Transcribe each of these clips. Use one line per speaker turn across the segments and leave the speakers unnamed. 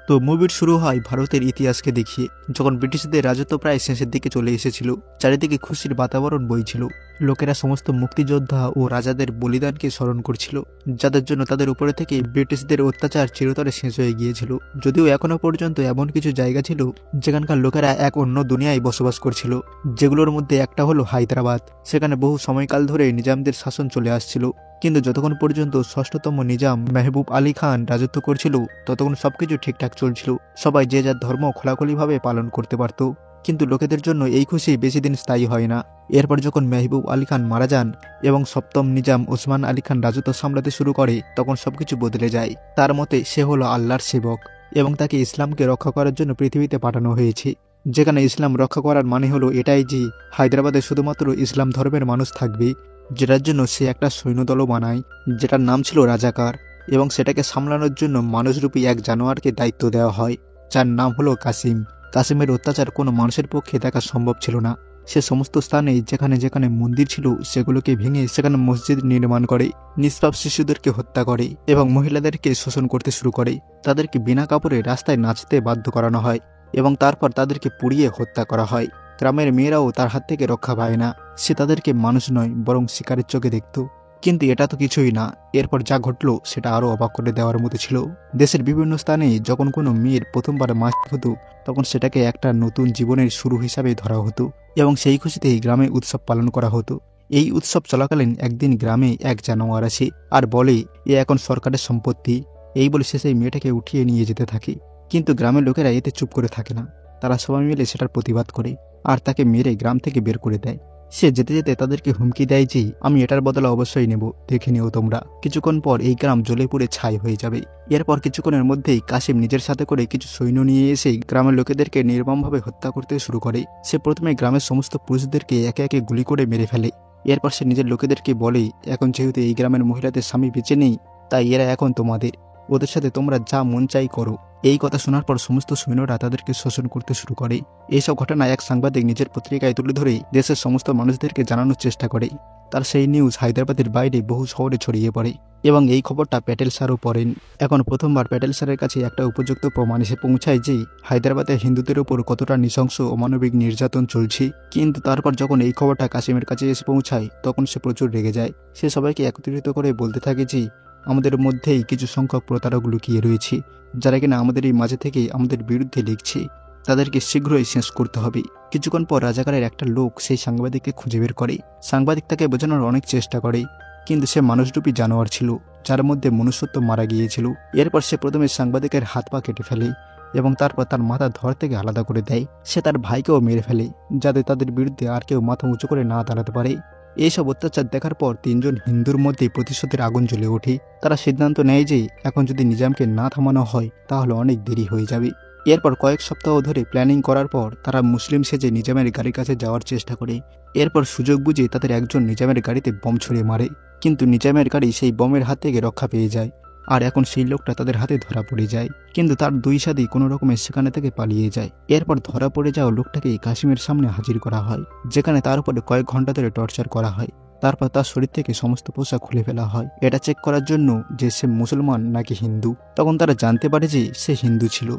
তো মুভির শুরু হয় ভারতের ইতিহাসকে দেখিয়ে, যখন ব্রিটিশদের রাজত্ব প্রায় শেষের দিকে চলে এসেছিল। চারিদিকে খুশির বাতাবরণ বইছিল। লোকেরা সমস্ত মুক্তিযোদ্ধা ও রাজাদের বলিদানকে স্মরণ করছিল, যাদের জন্য তাদের উপরে থেকে ব্রিটিশদের অত্যাচার চিরতরে শেষ হয়ে গিয়েছিল। যদিও এখনো পর্যন্ত এমন কিছু জায়গা ছিল যেখানকার লোকেরা এক অন্য দুনিয়ায় বসবাস করছিল, যেগুলোর মধ্যে একটা হলো হায়দ্রাবাদ। সেখানে বহু সময়কাল ধরে নিজামদের শাসন চলে আসছিল, কিন্তু যতক্ষণ পর্যন্ত ষষ্ঠতম নিজাম মেহবুব আলী খান রাজত্ব করছিল ততক্ষণ সবকিছু ঠিকঠাক চলছিল। সবাই যে যার ধর্ম খোলাখুলিভাবে পালন করতে পারত। কিন্তু লোকেদের জন্য এই খুশি বেশি দিন স্থায়ী হয় না। এরপর যখন মেহবুব আলী খান মারা যান এবং সপ্তম নিজাম ওসমান আলী খান রাজত্ব সামলাতে শুরু করে, তখন সবকিছু বদলে যায়। তার মতে সে হলো আল্লাহর সেবক এবং তাকে ইসলামকে রক্ষা করার জন্য পৃথিবীতে পাঠানো হয়েছে। যেখানে ইসলাম রক্ষা করার মানে হলো এটাই যে হায়দ্রাবাদে শুধুমাত্র ইসলাম ধর্মের মানুষ থাকবে, যেটার জন্য সে একটা সৈন্যদলও বানায়, যেটার নাম ছিল রাজাকার। এবং সেটাকে সামলানোর জন্য মানুষরূপী এক জানোয়ারকে দায়িত্ব দেওয়া হয়, যার নাম হলো কাসিম। কাসিমের অত্যাচার কোনো মানুষের পক্ষে দেখা সম্ভব ছিল না। সে সমস্ত স্থানে যেখানে যেখানে মন্দির ছিল সেগুলোকে ভেঙে সেখানে মসজিদ নির্মাণ করে, নিষ্পাপ শিশুদেরকে হত্যা করে এবং মহিলাদেরকে শোষণ করতে শুরু করে। তাদেরকে বিনা কাপড়ে রাস্তায় নাচতে বাধ্য করানো হয় এবং তারপর তাদেরকে পুড়িয়ে হত্যা করা হয়। গ্রামের মেয়েরাও তার হাত থেকে রক্ষা পায় না। সে তাদেরকে মানুষ নয় বরং শিকারের চোখে দেখত। কিন্তু এটা তো কিছুই না। এরপর যা ঘটল সেটা আরও অবাক করে দেওয়ার মতো ছিল। দেশের বিভিন্ন স্থানে যখন কোনো মেয়ের প্রথমবার মাস হতো, তখন সেটাকে একটা নতুন জীবনের শুরু হিসাবে ধরা হতো এবং সেই খুশিতেই গ্রামে উৎসব পালন করা হতো। এই উৎসব চলাকালীন একদিন গ্রামে এক জানোয়ার আসে আর বলে এ এখন সরকারের সম্পত্তি। এই বলে সে সেই মেয়েটাকে উঠিয়ে নিয়ে যেতে থাকে। কিন্তু গ্রামের লোকেরা এতে চুপ করে থাকে না। তারা সবাই মিলে সেটার প্রতিবাদ করে আর তাকে মেরে গ্রাম থেকে বের করে দেয়। সে যেতে যেতে তাদেরকে হুমকি দেয় যে আমি এটার বদলে অবশ্যই নেব, দেখে নিও তোমরা। কিছুক্ষণ পর এই গ্রাম জ্বলে পুড়ে ছাই হয়ে যাবে। এরপর কিছুক্ষণের মধ্যেই কাসিম নিজের সাথে করে কিছু সৈন্য নিয়ে এসে গ্রামের লোকেদেরকে নির্মমভাবে হত্যা করতে শুরু করে। সে প্রথমে গ্রামের সমস্ত পুরুষদেরকে একে একে গুলি করে মেরে ফেলে। এরপর সে নিজের লোকেদেরকে বলে এখন যেহেতু এই গ্রামের মহিলাদের স্বামী বেঁচে নেই, তাই এরা এখন তোমাদের, ওদের সাথে তোমরা যা মন চাই করো। এই কথা শোনার পর সমস্ত সৈন্যরা তাদেরকে শোষণ করতে শুরু করে। এইসব ঘটনা এক সাংবাদিক নিজের পত্রিকায় তুলে ধরে দেশের সমস্ত মানুষদেরকে জানানোর চেষ্টা করে। তার সেই নিউজ হায়দ্রাবাদের বাইরে বহু শহরে ছড়িয়ে পড়ে এবং এই খবরটা প্যাটেল স্যারও পড়েন। এখন প্রথমবার প্যাটেল স্যারের কাছে একটা উপযুক্ত প্রমাণ এসে পৌঁছায় যে হায়দ্রাবাদে হিন্দুদের উপর কতটা নৃশংস অমানবিক নির্যাতন চলছে। কিন্তু তারপর যখন এই খবরটা কাসিমের কাছে এসে পৌঁছায়, তখন সে প্রচুর রেগে যায়। সে সবাইকে একত্রিত করে বলতে থাকে যে আমাদের মধ্যেই কিছু সংখ্যক প্রতারক লুকিয়ে রয়েছে, যারা কিনা আমাদের এই মাঝে থেকে আমাদের বিরুদ্ধে লিখছে। তাদেরকে শীঘ্রই শেষ করতে হবে। কিছুক্ষণ পর রাজাকারের একটা লোক সেই সাংবাদিককে খুঁজে বের করে। সাংবাদিক তাকে বোঝানোর অনেক চেষ্টা করে, কিন্তু সে মানুষরূপী জানোয়ার ছিল, যার মধ্যে মনুষ্যত্ব মারা গিয়েছিল। এরপর সে প্রথমে সাংবাদিকের হাত পা কেটে ফেলে এবং তারপর তার মাথা ধর থেকে আলাদা করে দেয়। সে তার ভাইকেও মেরে ফেলে, যাতে তাদের বিরুদ্ধে আর কেউ মাথা উঁচু করে না দাঁড়াতে পারে। এইসব অত্যাচার দেখার পর তিনজন হিন্দুর মধ্যে প্রতিশোধের আগুন জ্বলে ওঠে। তারা সিদ্ধান্ত নেয় যে এখন যদি নিজামকে না থামানো হয় তাহলে অনেক দেরি হয়ে যাবে। এরপর কয়েক সপ্তাহ ধরে প্ল্যানিং করার পর তারা মুসলিম সেজে নিজামের গাড়ির কাছে যাওয়ার চেষ্টা করে। এরপর সুযোগ বুঝে তাদের একজন নিজামের গাড়িতে বম ছুড়ে মারে, কিন্তু নিজামের গাড়ি সেই বমের হাত থেকে রক্ষা পেয়ে যায় আর এখন সেই লোকটা তাদের হাতে ধরা পড়ে যায়। কিন্তু তার দুই সাথী কোনো রকমের সেখানে থেকে পালিয়ে যায়। এরপর ধরা পড়ে যাওয়া লোকটাকে কাসিমের সামনে হাজির করা হয়, যেখানে তার উপরে কয়েক ঘন্টা ধরে টর্চার করা হয়। তারপর তার শরীর থেকে সমস্ত পোশাক খুলে ফেলা হয়, এটা চেক করার জন্য যে সে মুসলমান নাকি হিন্দু। তখন তারা জানতে পারে যে সে হিন্দু ছিল।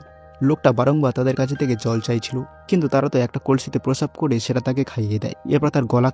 লোকটা বারংবার তাদের কাছে থেকে জল চাইছিল, কিন্তু তারা তো একটা কলসিতে প্রসাব করে সেটা তাকে খাইয়ে দেয়। এরপর তার গলা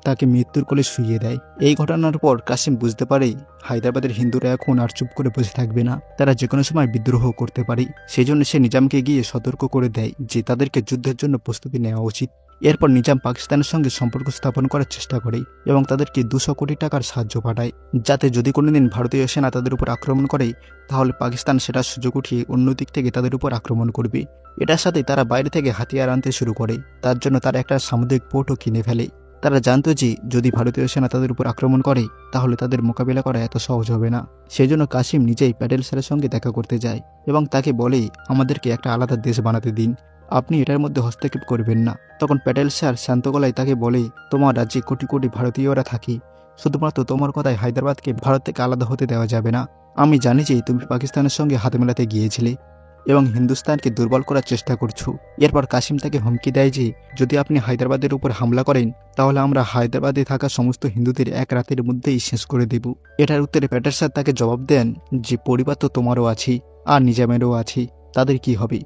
তাকে মৃত্যুর কোলে শুইয়ে দেয়। এই ঘটনার পর কাসিম বুঝতে পারে হায়দ্রাবাদের হিন্দুরা এখন আর চুপ করে বসে থাকবে না, তারা যে কোনো সময় বিদ্রোহ করতে পারে। সেই জন্য সে নিজামকে গিয়ে সতর্ক করে দেয় যে তাদেরকে যুদ্ধের জন্য প্রস্তুতি নেওয়া উচিত। এরপর নিজাম পাকিস্তানের সঙ্গে সম্পর্ক স্থাপন করার চেষ্টা করে এবং তাদেরকে 200 কোটি টাকার সাহায্য পাঠায়, যাতে যদি কোনোদিন ভারতীয় সেনা তাদের উপর আক্রমণ করে তাহলে পাকিস্তান সেটা সুযোগ উঠিয়ে অন্য দিক থেকে তাদের উপর আক্রমণ করবে। এটার সাথে তারা বাইরে থেকে হাতিয়ার আনতে শুরু করে। তার জন্য তারা একটা সামুদ্রিক পোর্টও কিনে ফেলে। তারা জানতো যে যদি ভারতীয় সেনা তাদের উপর আক্রমণ করে তাহলে তাদের মোকাবিলা করা এত সহজ হবে না। সেই জন্য কাসিম নিজেই প্যাটেল স্যারের সঙ্গে দেখা করতে যায় এবং তাকে বলে আমাদেরকে একটা আলাদা দেশ বানাতে দিন, আপনি এটার মধ্যে হস্তক্ষেপ করবেন না। তখন প্যাটেল স্যার শান্ত গলায় তাকে বলে তোমার রাজ্যে কোটি কোটি ভারতীয়রা থাকে, শুধুমাত্র তোমার কথায় হায়দ্রাবাদকে ভারত থেকে আলাদা হতে দেওয়া যাবে না। আমি জানি যে তুমি পাকিস্তানের সঙ্গে হাত মেলাতে গিয়েছিলে এবং হিন্দুস্তানকে দুর্বল করার চেষ্টা করছো। এরপর কাসিম তাকে হুমকি দেয় যে যদি আপনি হায়দ্রাবাদের উপর হামলা করেন তাহলে আমরা হায়দ্রাবাদে থাকা সমস্ত হিন্দুদের এক রাতের মধ্যেই শেষ করে দেব। এটার উত্তরে প্যাটেল স্যার তাকে জবাব দেন যে পরিবার তো তোমারও আছে আর নিজামেরও আছে, তাদের কি হবে।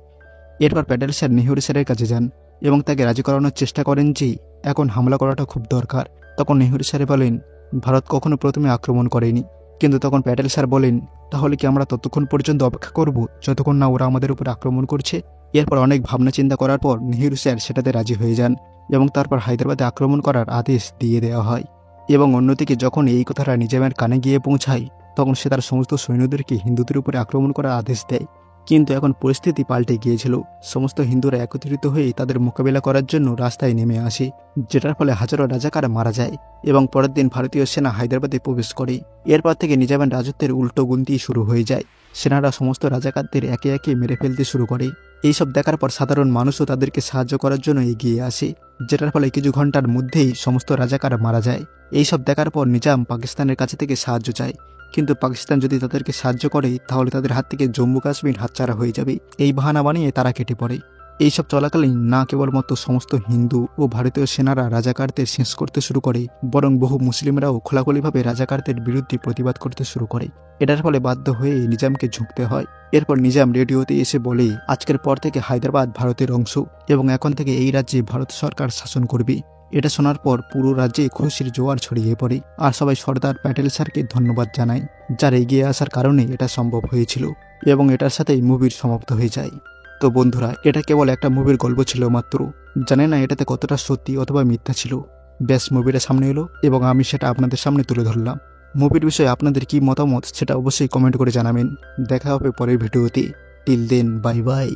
এরপর প্যাটেল স্যার নেহেরু স্যারের কাছে যান এবং তাকে রাজি করানোর চেষ্টা করেন যে এখন হামলা করাটা খুব দরকার। তখন নেহেরু স্যার বলেন, ভারত কখনো প্রথমে আক্রমণ করেনি। কিন্তু তখন প্যাটেল স্যার বলেন, তাহলে কি আমরা ততক্ষণ পর্যন্ত অপেক্ষা করব যতক্ষণ না ওরা আমাদের উপর আক্রমণ করছে। এরপর অনেক ভাবনা চিন্তা করার পর নেহেরু স্যার সেটাতে রাজি হয়ে যান এবং তারপর হায়দ্রাবাদে আক্রমণ করার আদেশ দিয়ে দেওয়া হয়। এবং অন্যদিকে যখন এই কথাটা নিজামের কানে গিয়ে পৌঁছায় তখন সে তার সমস্ত সৈন্যদেরকে হিন্দুদের উপরে আক্রমণ করার আদেশ দেয়। কিন্তু এখন পরিস্থিতি পাল্টে গিয়েছিল। সমস্ত হিন্দুরা একত্রিত হয়ে তাদের মোকাবিলা করার জন্য রাস্তায় নেমে আসে, যেটার ফলে হাজারো রাজাকার মারা যায় এবং পরের দিন ভারতীয় সেনা হায়দ্রাবাদে প্রবেশ করে। এরপর থেকে নিজামের রাজত্বের উল্টো গুনতি শুরু হয়ে যায়। সেনারা সমস্ত রাজাকারদের একে একে মেরে ফেলতে শুরু করে। এইসব দেখার পর সাধারণ মানুষও তাদেরকে সাহায্য করার জন্য এগিয়ে আসে, যেটার ফলে কিছু ঘন্টার মধ্যেই সমস্ত রাজাকার মারা যায়। এইসব দেখার পর নিজাম পাকিস্তানের কাছে থেকে সাহায্য চায়, কিন্তু পাকিস্তান যদি তাদেরকে সাহায্য করে তাহলে তাদের হাত থেকে জম্মু কাশ্মীর হাতছাড়া হয়ে যাবে। এই বাহানা বানিয়ে তারা কেটে পড়ে। এইসব চলাকালীন না কেবলমাত্র সমস্ত হিন্দু ও ভারতীয় সেনারা রাজাকারদের শেষ করতে শুরু করে, বরং বহু মুসলিমরাও খোলাখুলিভাবে রাজাকারদের বিরুদ্ধে প্রতিবাদ করতে শুরু করে। এটার ফলে বাধ্য হয়ে নিজামকে ঝুঁকতে হয়। এরপর নিজাম রেডিওতে এসে বলে, আজকের পর থেকে হায়দ্রাবাদ ভারতের অংশ এবং এখন থেকে এই রাজ্যে ভারত সরকার শাসন করবে। এটা শোনার পর পুরো রাজ্যে খুশির জোয়ার ছড়িয়ে পড়ে আর সবাই সর্দার প্যাটেল স্যারকে ধন্যবাদ জানায়, যার এগিয়ে আসার কারণে এটা সম্ভব হয়েছিল। এবং এটার সাথেই মুভির সমাপ্ত হয়ে যায়। তো বন্ধুরা, এটা কেবল একটা মুভির গল্প ছিল মাত্র। জানে না এটাতে কতটা সত্যি অথবা মিথ্যা ছিল। ব্যাস মুভিটা সামনে এলো এবং আমি সেটা আপনাদের সামনে তুলে ধরলাম। মুভির বিষয়ে আপনাদের কি মতামত সেটা অবশ্যই কমেন্ট করে জানাবেন। দেখা হবে পরের ভিডিওতে। Till then, bye by.